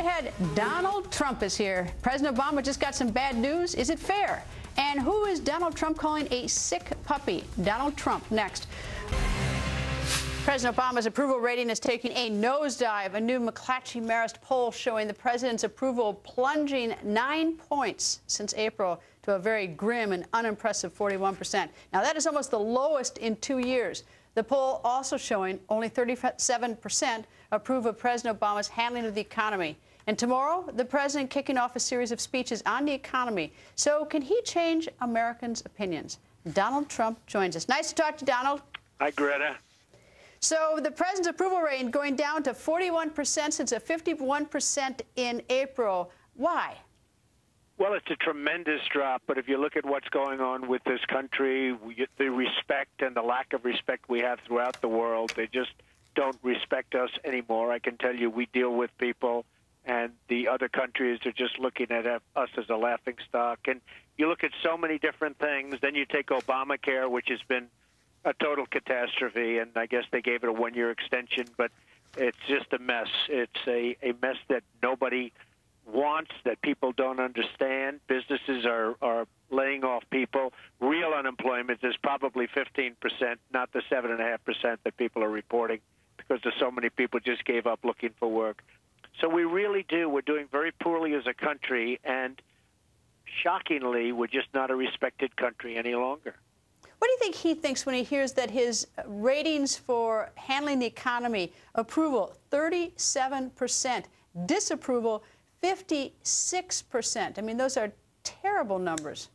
ahead, Donald Trump is here. President Obama just got some bad news. Is it fair? And who is Donald Trump calling a sick puppy? Donald Trump next. President Obama's approval rating is taking a nosedive. A new McClatchy-Marist poll showing the president's approval plunging 9 points since April to a very grim and unimpressive 41%. Now, that is almost the lowest in 2 years. The poll also showing only 37% approve of President Obama's handling of the economy. And tomorrow, the president kicking off a series of speeches on the economy. So can he change Americans' opinions? Donald Trump joins us. Nice to talk to you, Donald. Hi, Greta. So the president's approval rating going down to 41% since a 51% in April. Why? Well, it's a tremendous drop, but if you look at what's going on with this country, the respect and the lack of respect we have throughout the world, they just don't respect us anymore. I can tell you we deal with people, and the other countries are just looking at us as a laughingstock. And you look at so many different things. Then you take Obamacare, which has been a total catastrophe, and I guess they gave it a one-year extension, but it's just a mess. It's a mess that nobody wants, that people don't understand. Businesses are laying off people. Real unemployment is probably 15%, not the 7.5% that people are reporting, because there's so many people just gave up looking for work. So we really do. We're doing very poorly as a country, and shockingly, we're just not a respected country any longer. What do you think he thinks when he hears that his ratings for handling the economy, approval 37%, disapproval 56%? I mean, those are terrible numbers.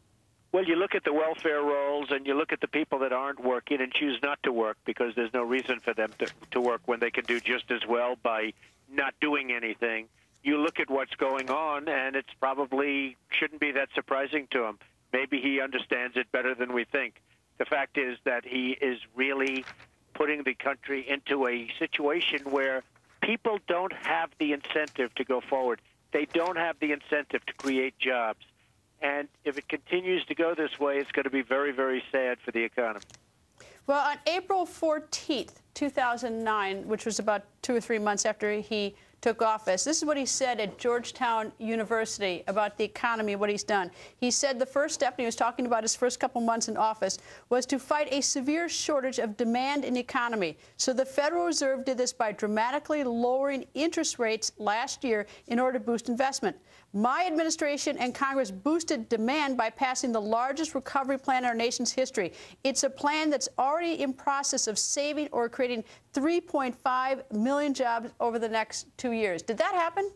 Well, you look at the welfare rolls and you look at the people that aren't working and choose not to work because there's no reason for them to work when they can do just as well by not doing anything. You look at what's going on, and it's probably shouldn't be that surprising to him. Maybe he understands it better than we think. The fact is that he is really putting the country into a situation where people don't have the incentive to go forward. They don't have the incentive to create jobs. And if it continues to go this way, it's going to be very, very sad for the economy. Well, on April 14th, 2009, which was about 2 or 3 months after he took office, this is what he said at Georgetown University about the economy, what he's done. He said the first step, and he was talking about his first couple months in office, was to fight a severe shortage of demand in the economy. So the Federal Reserve did this by dramatically lowering interest rates last year in order to boost investment. My administration and Congress boosted demand by passing the largest recovery plan in our nation's history. It's a plan that's already in process of saving or creating 3.5 million jobs over the next 2 years. Did that happen?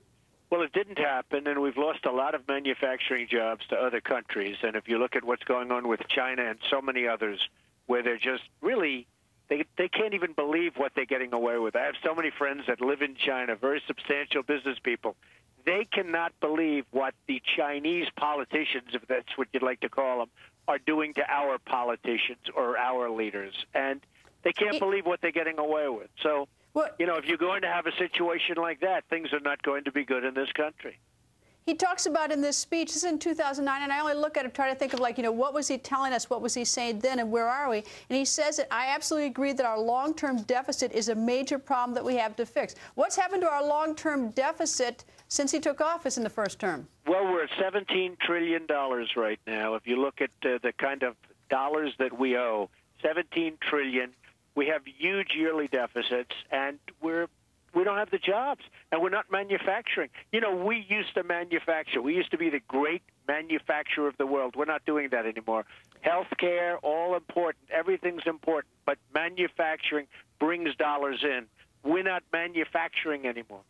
Well, it didn't happen, and we've lost a lot of manufacturing jobs to other countries. And if you look at what's going on with China and so many others, where they're just really, they can't even believe what they're getting away with. I have so many friends that live in China, very substantial business people. They cannot believe what the Chinese politicians, if that's what you'd like to call them, are doing to our politicians or our leaders. And they can't believe what they're getting away with. So, you know, if you're going to have a situation like that, things are not going to be good in this country. He talks about in this speech, this is in 2009, and I only look at it, try to think of, like, you know, what was he telling us, what was he saying then, and where are we? And he says that I absolutely agree that our long-term deficit is a major problem that we have to fix. What's happened to our long-term deficit since he took office in the first term? Well, we're at $17 trillion right now. If you look at the kind of dollars that we owe, $17 trillion. We have huge yearly deficits, and we don't have the jobs, and we're not manufacturing. You know, we used to manufacture. We used to be the great manufacturer of the world. We're not doing that anymore. Healthcare, all important. Everything's important, but manufacturing brings dollars in. We're not manufacturing anymore.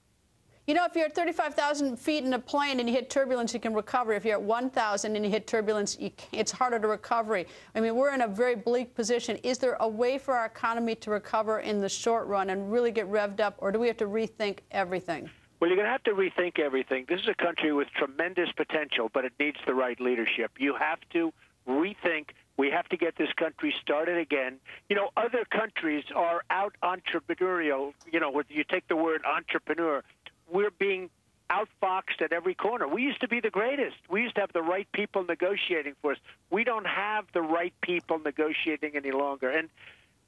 You know, if you're at 35,000 feet in a plane and you hit turbulence, you can recover. If you're at 1,000 and you hit turbulence, it's harder to recover. I mean, we're in a very bleak position. Is there a way for our economy to recover in the short run and really get revved up, or do we have to rethink everything? Well, you're going to have to rethink everything. This is a country with tremendous potential, but it needs the right leadership. You have to rethink. We have to get this country started again. You know, other countries are out entrepreneurial. You know, you take the word entrepreneur. We're being outfoxed at every corner. We used to be the greatest. We used to have the right people negotiating for us. We don't have the right people negotiating any longer. And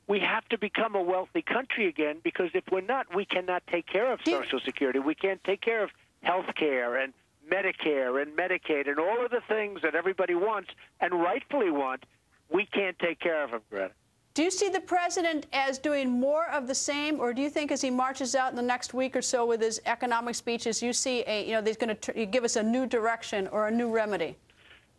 we have to become a wealthy country again, because if we're not, we cannot take care of Social Security. We can't take care of health care and Medicare and Medicaid and all of the things that everybody wants and rightfully want, we can't take care of them, Greta. Do you see the president as doing more of the same, or do you think as he marches out in the next week or so with his economic speeches, you see he's going to give us a new direction or a new remedy?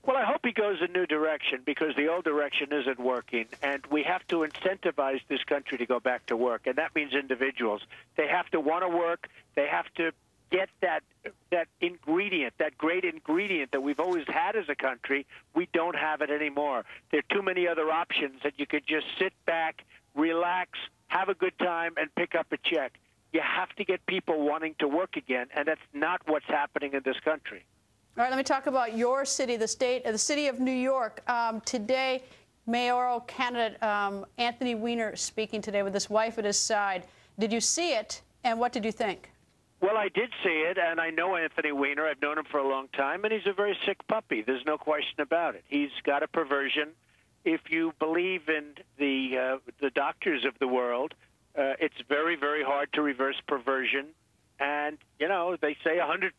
Well, I hope he goes a new direction because the old direction isn't working, and we have to incentivize this country to go back to work, and that means individuals. They have to want to work. They have to get that ingredient, that great ingredient that we've always had as a country. We don't have it anymore. There are too many other options that you could just sit back, relax, have a good time, and pick up a check. You have to get people wanting to work again, and that's not what's happening in this country. All right, let me talk about your city, the city of New York. Today, mayoral candidate Anthony Weiner speaking today with his wife at his side. Did you see it, and what did you think? Well, I did see it, and I know Anthony Weiner. I've known him for a long time, and he's a very sick puppy. There's no question about it. He's got a perversion. If you believe in the doctors of the world, it's very, very hard to reverse perversion. And, they say 100%.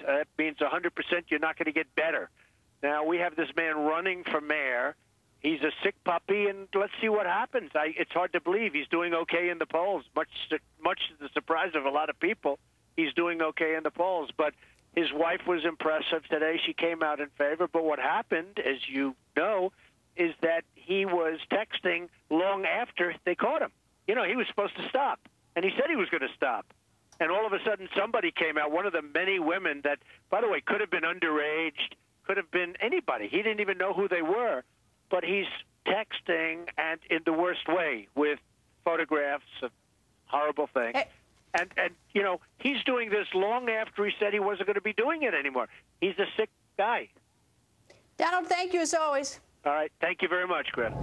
That means 100% you're not going to get better. Now, we have this man running for mayor. He's a sick puppy, and let's see what happens. It's hard to believe he's doing okay in the polls, much to the surprise of a lot of people. He's doing okay in the polls. But his wife was impressive today. She came out in favor. But what happened, as you know, is that he was texting long after they caught him. He was supposed to stop, and he said he was going to stop. And all of a sudden, somebody came out, one of the many women that, by the way, could have been underage, could have been anybody. He didn't even know who they were. But he's texting, and in the worst way, with photographs of horrible things. And he's doing this long after he said he wasn't going to be doing it anymore. He's a sick guy. Donald, thank you as always. All right. Thank you very much, Greta.